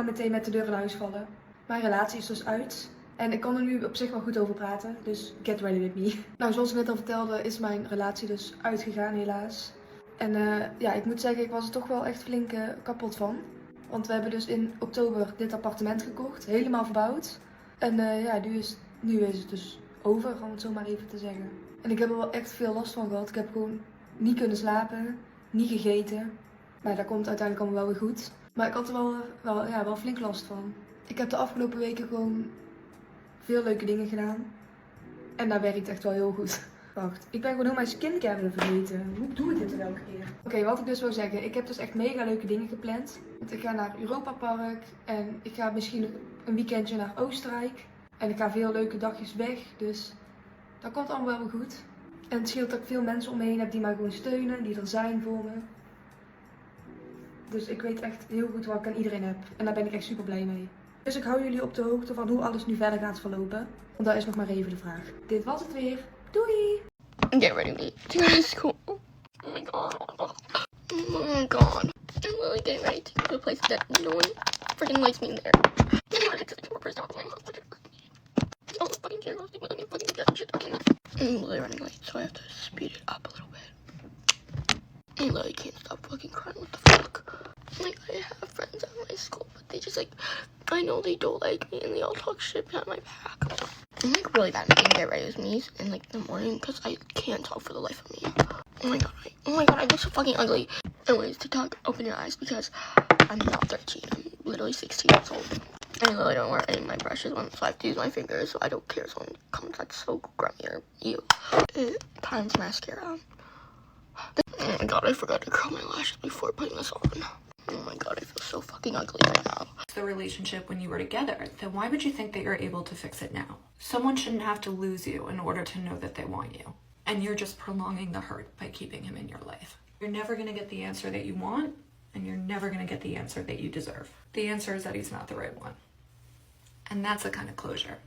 maar meteen met de deur in huis vallen. Mijn relatie is dus uit. En ik kan er nu op zich wel goed over praten, dus get ready with me. Nou, zoals ik net al vertelde, is mijn relatie dus uitgegaan helaas. En ja, ik moet zeggen, ik was er toch wel echt flink kapot van. Want we hebben dus in oktober dit appartement gekocht, helemaal verbouwd. En ja, nu is het dus over, om het zo maar even te zeggen. En ik heb er wel echt veel last van gehad. Ik heb gewoon niet kunnen slapen, niet gegeten. Maar dat komt uiteindelijk allemaal wel weer goed. Maar ik had er wel flink last van. Ik heb de afgelopen weken gewoon veel leuke dingen gedaan. En dat werkt echt wel heel goed. Wacht, ik ben gewoon heel mijn skincare weer vergeten. Hoe doe ik dit er elke keer? Oké, wat ik dus wil zeggen. Ik heb dus echt mega leuke dingen gepland. Want ik ga naar Europa Park. En ik ga misschien een weekendje naar Oostenrijk. En ik ga veel leuke dagjes weg. Dus dat komt allemaal wel goed. En het scheelt dat ik veel mensen om me heen heb die mij gewoon steunen. Die er zijn voor me. Dus ik weet echt heel goed wat ik aan iedereen heb. En daar ben ik echt super blij mee. Dus ik hou jullie op de hoogte van hoe alles nu verder gaat verlopen. Want dat is nog maar even de vraag. Dit was het weer. Doei! Get ready to go to school. Oh my god. Oh my god. I'm really getting ready to go to a place that no one freaking likes me there. I'm literally running late, so I have to speed it up a little bit. I literally can't stop fucking crying. What the fuck? Like, I have friends at my school, but they just like, I know they don't like me and they all talk shit behind my back. I'm like really bad at get ready with me in like the morning because I can't talk for the life of me. Oh my god, I look so fucking ugly. Anyways, TikTok, open your eyes because I'm not 13. I'm literally 16 years old. I literally don't wear any of my brushes once, so I have to use my fingers, so I don't care if someone comments that's so grummy or ew. Times mascara. Oh my god, I forgot to curl my lashes before putting this on. Oh my god, I feel so fucking ugly right now. The relationship when you were together, then why would you think that you're able to fix it now? Someone shouldn't have to lose you in order to know that they want you. And you're just prolonging the hurt by keeping him in your life. You're never going to get the answer that you want, and you're never going to get the answer that you deserve. The answer is that he's not the right one. And that's the kind of closure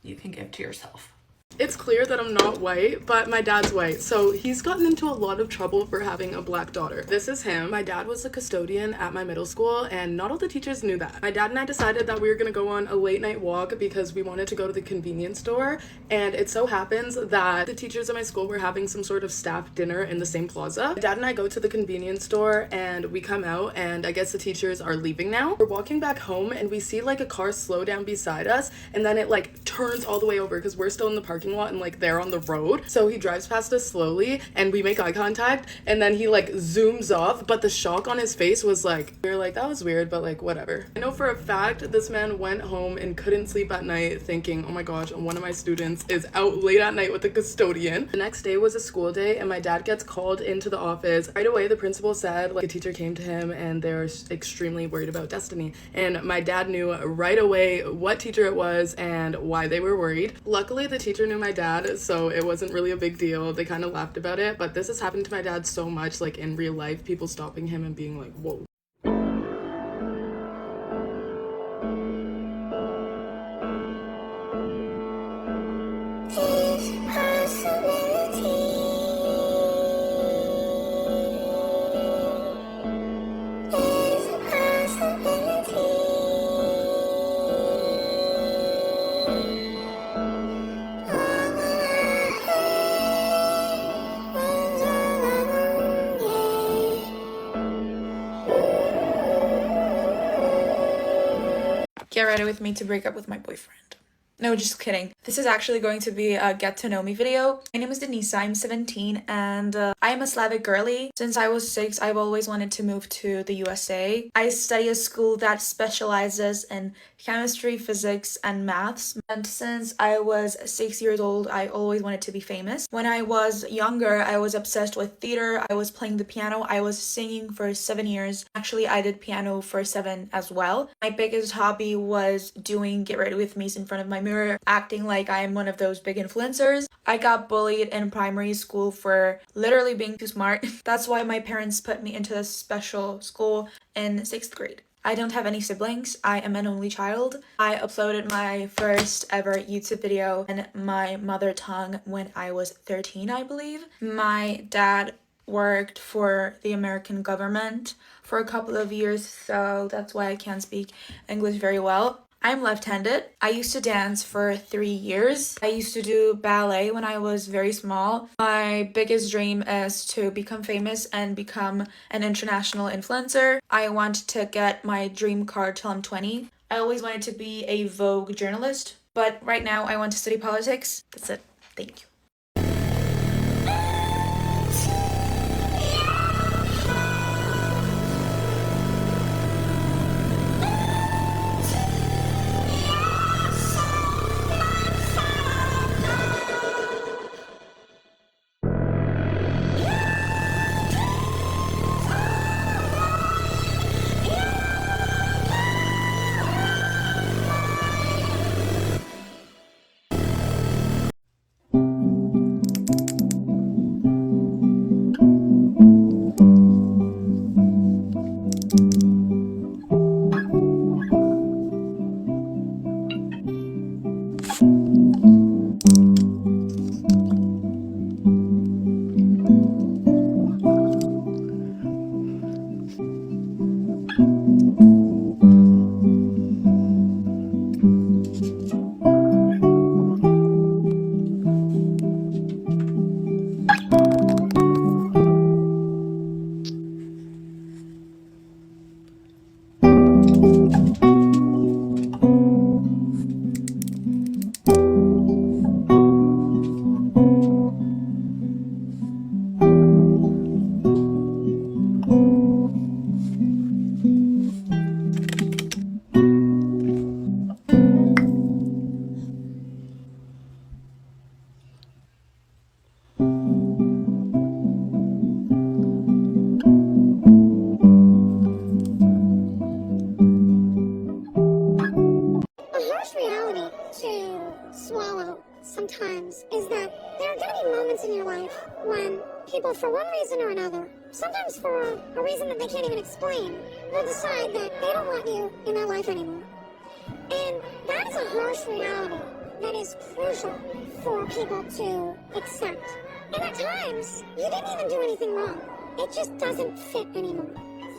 you can give to yourself. It's clear that I'm not white, but my dad's white, so he's gotten into a lot of trouble for having a black daughter. This is him. My dad was a custodian at my middle school, and not all the teachers knew that. My dad and I decided that we were gonna go on a late night walk because we wanted to go to the convenience store, and it so happens that the teachers at my school were having some sort of staff dinner in the same plaza. My dad and I go to the convenience store, and we come out, and I guess the teachers are leaving now. We're walking back home, and we see like a car slow down beside us, and then it like turns all the way over because we're still in the parking lot and like they're on the road. So he drives past us slowly and we make eye contact and then he like zooms off, but the shock on his face was like, we were like, that was weird, but like whatever. I know for a fact this man went home and couldn't sleep at night thinking, oh my gosh, one of my students is out late at night with the custodian. The next day was a school day and my dad gets called into the office. Right away the principal said like a teacher came to him and they're extremely worried about Destiny, and my dad knew right away what teacher it was and why they were worried. Luckily the teacher knew my dad, so it wasn't really a big deal. They kind of laughed about it, but this has happened to my dad so much, like in real life, people stopping him and being like, whoa. Get ready with me to break up with my boyfriend. No, just kidding. This is actually going to be a get to know me video. My name is Denisa, I'm 17, and I am a Slavic girly. Since I was 6, I've always wanted to move to the USA. I study a school that specializes in chemistry, physics, and maths. And since I was 6 years old, I always wanted to be famous. When I was younger, I was obsessed with theater. I was playing the piano. I was singing for 7 years. Actually, I did piano for 7 as well. My biggest hobby was doing get ready with me's in front of my mirror, acting like I am one of those big influencers. I got bullied in primary school for literally being too smart. That's why my parents put me into this special school in 6th grade. I don't have any siblings. I am an only child. I uploaded my first ever YouTube video in my mother tongue when I was 13, I believe. My dad worked for the American government for a couple of years, so that's why I can't speak English very well. I'm left-handed. I used to dance for 3 years. I used to do ballet when I was very small. My biggest dream is to become famous and become an international influencer. I want to get my dream car till I'm 20. I always wanted to be a Vogue journalist, but right now I want to study politics. That's it. Thank you. swallow sometimes is that there are going to be moments in your life when people, for one reason or another, sometimes for a reason that they can't even explain, will decide that they don't want you in their life anymore. And that is a harsh reality that is crucial for people to accept. And at times, you didn't even do anything wrong. It just doesn't fit anymore.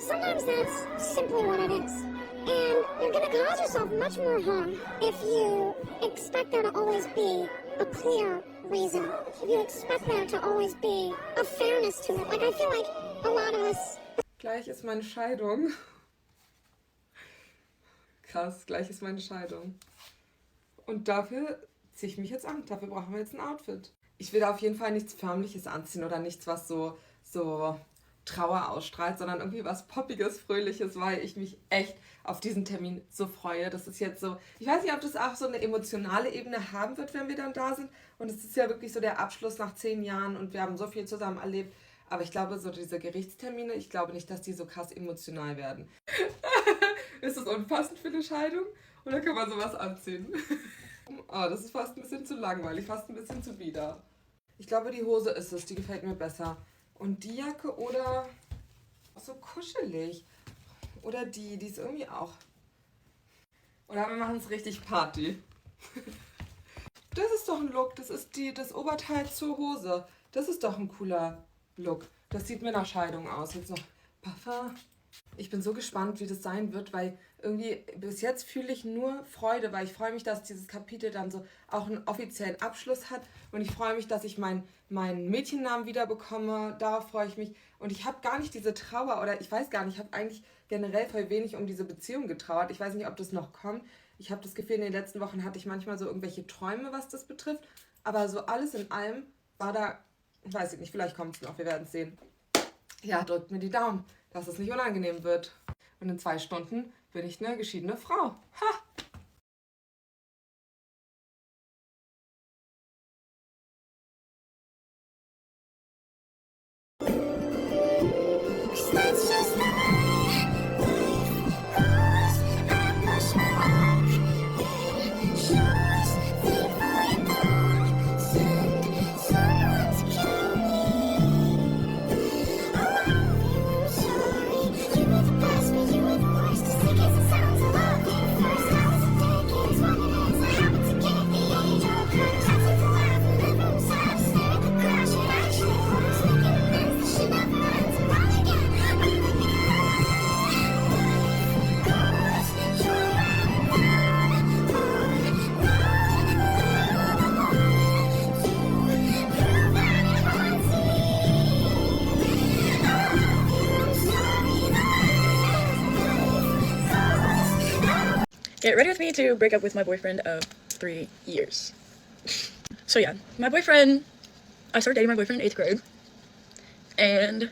Sometimes that's simply what it is. And you're going to cause yourself much more harm if you expect there to always be a clear reason. If you expect there to always be a fairness to it. Like, I feel like a lot of us... Gleich ist meine Scheidung. Krass, gleich ist meine Scheidung. Und dafür ziehe ich mich jetzt an. Dafür brauchen wir jetzt ein Outfit. Ich will auf jeden Fall nichts Förmliches anziehen oder nichts, was so Trauer ausstrahlt, sondern irgendwie was Poppiges, Fröhliches, weil ich mich echt auf diesen Termin so freue. Das ist jetzt so, ich weiß nicht, ob das auch so eine emotionale Ebene haben wird, wenn wir dann da sind. Und es ist ja wirklich so der Abschluss nach 10 Jahren und wir haben so viel zusammen erlebt. Aber ich glaube, so diese Gerichtstermine, ich glaube nicht, dass die so krass emotional werden. Ist das unpassend für eine Scheidung? Oder kann man sowas anziehen? Oh, das ist fast ein bisschen zu langweilig, fast ein bisschen zu bieder. Ich glaube, die Hose ist es, die gefällt mir besser. Und die Jacke oder so kuschelig. Oder die ist irgendwie auch. Oder wir machen es richtig Party. Das ist doch ein Look, das ist das Oberteil zur Hose. Das ist doch ein cooler Look. Das sieht mir nach Scheidung aus. Jetzt noch Parfum. Ich bin so gespannt, wie das sein wird, weil irgendwie bis jetzt fühle ich nur Freude, weil ich freue mich, dass dieses Kapitel dann so auch einen offiziellen Abschluss hat und ich freue mich, dass ich meinen Mädchennamen wieder bekomme, darauf freue ich mich und ich habe gar nicht diese Trauer oder ich weiß gar nicht, ich habe eigentlich generell voll wenig um diese Beziehung getrauert. Ich weiß nicht, ob das noch kommt. Ich habe das Gefühl, in den letzten Wochen hatte ich manchmal so irgendwelche Träume, was das betrifft, aber so alles in allem war da, weiß ich nicht, vielleicht kommt es noch, wir werden es sehen. Ja, drückt mir die Daumen, dass es nicht unangenehm wird. Und in 2 Stunden bin ich eine geschiedene Frau. Ha! You were the best, but you were the worst. Just because it sounds a lot at first. Get ready with me to break up with my boyfriend of 3 years. So yeah, my boyfriend, I started dating my boyfriend in 8th grade, and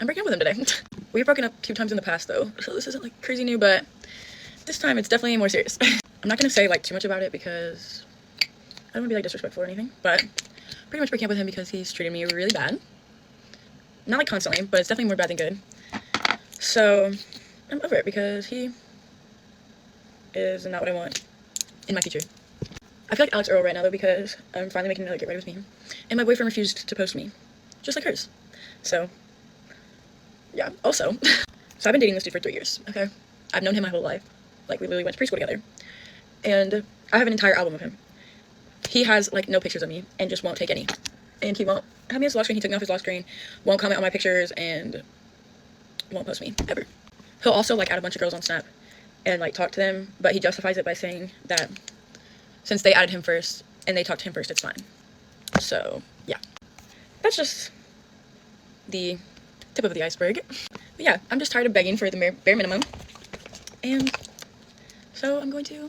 I'm breaking up with him today. We've broken up a few times in the past though, so this isn't like crazy new, but this time it's definitely more serious. I'm not gonna say like too much about it because I don't wanna be like disrespectful or anything, but pretty much breaking up with him because he's treated me really bad. Not like constantly, but it's definitely more bad than good. So I'm over it because he is not what I want in my future. I feel like Alex Earl right now though because I'm finally making another get ready with me, and my boyfriend refused to post me, just like hers. So yeah. Also, so I've been dating this dude for 3 years. Okay, I've known him my whole life. Like we literally went to preschool together, and I have an entire album of him. He has like no pictures of me and just won't take any, and he won't have me as lock screen. He took me off his lock screen, won't comment on my pictures, and won't post me ever. He'll also like add a bunch of girls on Snap and like talk to them, but he justifies it by saying that since they added him first and they talked to him first, it's fine. So yeah, that's just the tip of the iceberg. But yeah, I'm just tired of begging for the bare minimum, and so I'm going to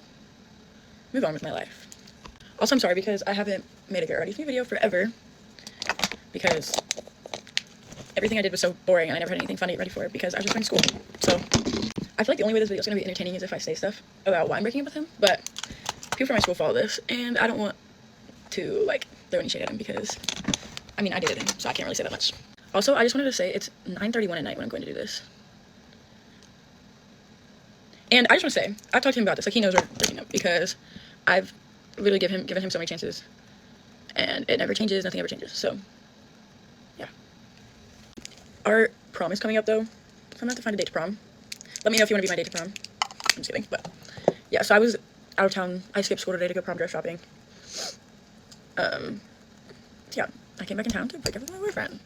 move on with my life. Also, I'm sorry because I haven't made a get ready with me video forever because everything I did was so boring and I never had anything fun to get ready for because I was just going to school. So I feel like the only way this video is going to be entertaining is if I say stuff about why I'm breaking up with him, but people from my school follow this and I don't want to like throw any shade at him because I mean I dated him, so I can't really say that much. Also, I just wanted to say it's 9:31 at night when I'm going to do this. And I just want to say, I've talked to him about this, like he knows we're breaking up because I've literally given him so many chances and it never changes, nothing ever changes, so yeah. Our prom is coming up though, so I'm gonna have to find a date to prom. Let me know if you want to be my date to prom. I'm just kidding, but yeah, so I was out of town. I skipped school today to go prom dress shopping. Yeah, I came back in town to break up with my boyfriend.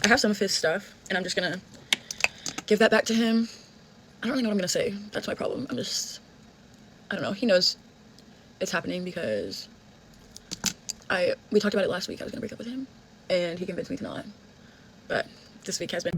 I have some of his stuff and I'm just gonna give that back to him. I don't really know what I'm gonna say. That's my problem. I don't know. He knows it's happening because we talked about it last week. I was gonna break up with him and he convinced me to not. But this week has been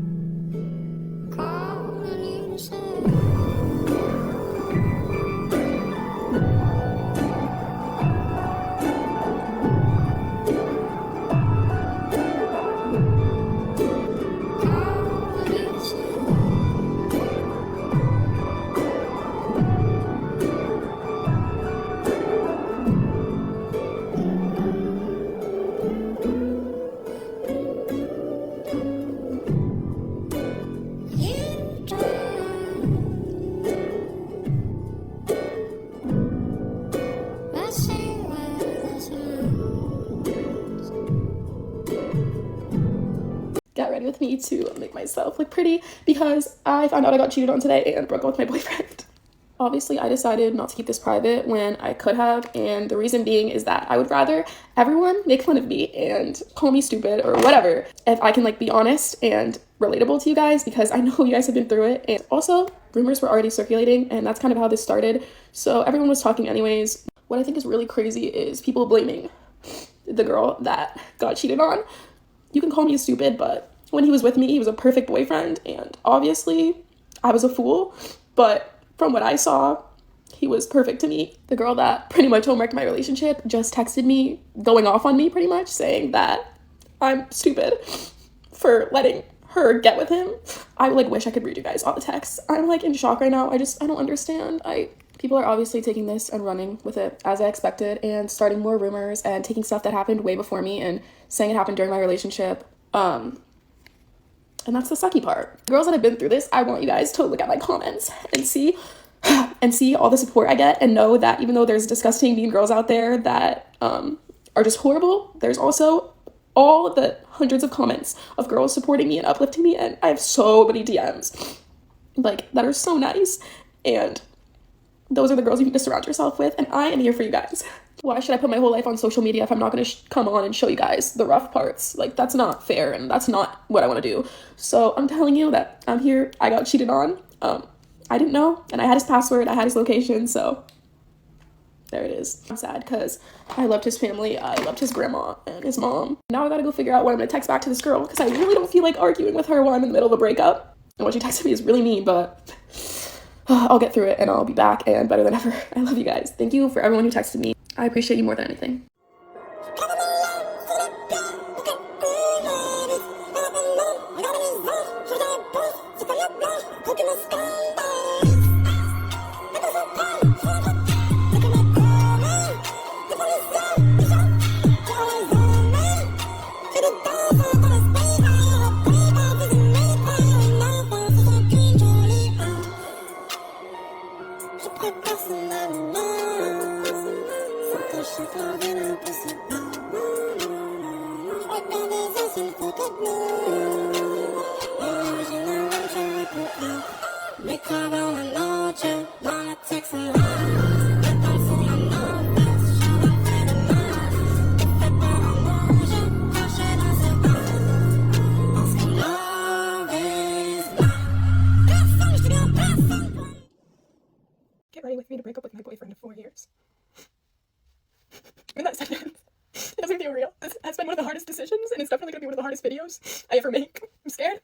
get ready with me to make myself look pretty because I found out I got cheated on today and broke up with my boyfriend. Obviously, I decided not to keep this private when I could have, and the reason being is that I would rather everyone make fun of me and call me stupid or whatever if I can like be honest and relatable to you guys because I know you guys have been through it. And also, rumors were already circulating and that's kind of how this started, so everyone was talking anyways. What I think is really crazy is people blaming the girl that got cheated on. You can call me stupid, but when he was with me, he was a perfect boyfriend, and obviously I was a fool, but from what I saw, he was perfect to me. The girl that pretty much homeworked my relationship just texted me, going off on me pretty much, saying that I'm stupid for letting her get with him. I like wish I could read you guys all the texts. I'm like in shock right now. I don't understand. People are obviously taking this and running with it as I expected and starting more rumors and taking stuff that happened way before me and saying it happened during my relationship. And that's the sucky part. Girls that have been through this, I want you guys to look at my comments and see all the support I get and know that even though there's disgusting mean girls out there that are just horrible, there's also all the hundreds of comments of girls supporting me and uplifting me, and I have so many DMs like that are so nice, and those are the girls you need to surround yourself with, and I am here for you guys. Why should I put my whole life on social media if I'm not going to come on and show you guys the rough parts? Like, that's not fair, and that's not what I want to do. So I'm telling you that I'm here. I got cheated on. I didn't know, and I had his password. I had his location, so there it is. I'm sad because I loved his family. I loved his grandma and his mom. Now I got to go figure out what I'm going to text back to this girl because I really don't feel like arguing with her while I'm in the middle of a breakup. And what she texted me is really mean, but I'll get through it and I'll be back and better than ever. I love you guys. Thank you for everyone who texted me. I appreciate you more than anything. Get ready with me to break up with my boyfriend of 4 years. In that sentence, it doesn't feel real. This has been one of the hardest decisions, and it's definitely going to be one of the hardest videos I ever make. I'm scared.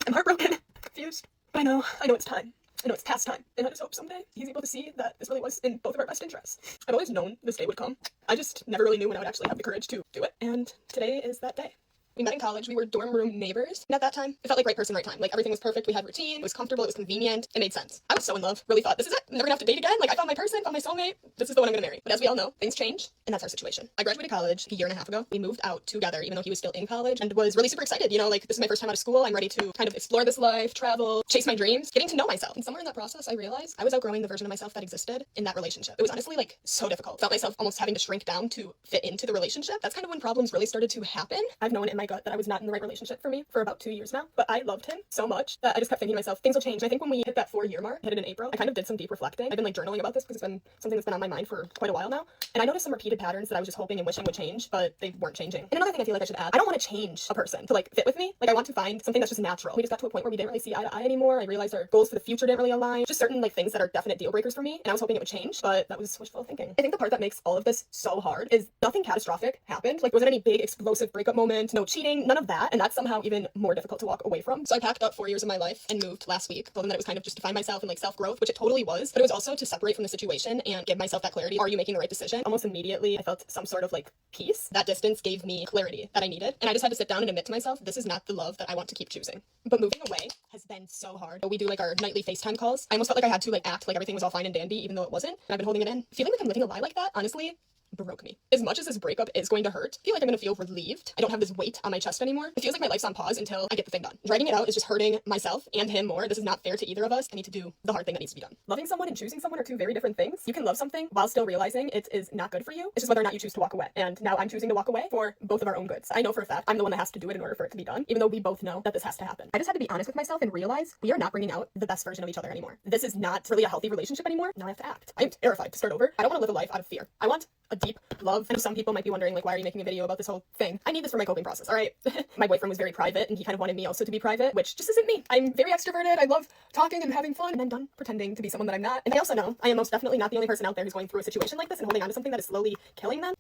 I'm heartbroken. Confused. But I know it's time. I know it's past time. And I just hope someday he's able to see that this really was in both of our best interests. I've always known this day would come. I just never really knew when I would actually have the courage to do it. And today is that day. We met in college. We were dorm room neighbors. And at that time, it felt like right person, right time. Like everything was perfect. We had routine. It was comfortable. It was convenient. It made sense. I was so in love. Really thought, this is it. I'm never gonna have to date again. Like I found my person, found my soulmate. This is the one I'm gonna marry. But as we all know, things change. And that's our situation. I graduated college a year and a half ago. We moved out together, even though he was still in college, and was really super excited. You know, like this is my first time out of school. I'm ready to kind of explore this life, travel, chase my dreams, getting to know myself. And somewhere in that process, I realized I was outgrowing the version of myself that existed in that relationship. It was honestly like so difficult. Felt myself almost having to shrink down to fit into the relationship. That's kind of when problems really started to happen. I've known in my gut that I was not in the right relationship for me for about 2 years now, but I loved him so much that I just kept thinking to myself, things will change. And I think when we hit that 4-year mark, hit it in April, I kind of did some deep reflecting. I've been like journaling about this because it's been something that's been on my mind for quite a while now. And I noticed some repeated patterns that I was just hoping and wishing would change, but they weren't changing. And another thing I feel like I should add, I don't want to change a person to like fit with me. Like I want to find something that's just natural. We just got to a point where we didn't really see eye to eye anymore. I realized our goals for the future didn't really align. Just certain like things that are definite deal breakers for me. And I was hoping it would change, but that was wishful thinking. I think the part that makes all of this so hard is nothing catastrophic happened. Like wasn't any big explosive breakup moment, no cheating, none of that. And that's somehow even more difficult to walk away from. So I packed up 4 years of my life and moved last week. Told them that it was kind of just to find myself and like self-growth, which it totally was, but it was also to separate from the situation and give myself that clarity. Are you making the right decision? Almost immediately I felt some sort of like peace. That distance gave me clarity that I needed. And I just had to sit down and admit to myself, this is not the love that I want to keep choosing. But moving away has been so hard. We do like our nightly FaceTime calls. I almost felt like I had to like act like everything was all fine and dandy, even though it wasn't. And I've been holding it in. Feeling like I'm living a lie like that, honestly, broke me. As much as this breakup is going to hurt, I feel like I'm going to feel relieved. I don't have this weight on my chest anymore. It feels like my life's on pause until I get the thing done. Dragging it out is just hurting myself and him more. This is not fair to either of us. I need to do the hard thing that needs to be done. Loving someone and choosing someone are two very different things. You can love something while still realizing it is not good for you. It's just whether or not you choose to walk away. And now I'm choosing to walk away for both of our own goods. I know for a fact I'm the one that has to do it in order for it to be done, even though we both know that this has to happen. I just had to be honest with myself and realize we are not bringing out the best version of each other anymore. This is not really a healthy relationship anymore. Now I have to act. I am terrified to start over. I don't want to live a life out of fear. I want a deep love. And some people might be wondering, like, why are you making a video about this whole thing? I need this for my coping process, all right? My boyfriend was very private, and he kind of wanted me also to be private, which just isn't me. I'm very extroverted. I love talking and having fun, and I'm done pretending to be someone that I'm not. And I also know I am most definitely not the only person out there who's going through a situation like this and holding on to something that is slowly killing them.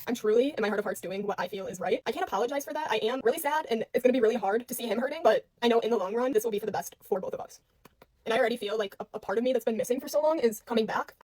I'm truly, in my heart of hearts, doing what I feel is right. I can't apologize for that. I am really sad, and it's going to be really hard to see him hurting, but I know in the long run, this will be for the best for both of us. And I already feel like a part of me that's been missing for so long is coming back.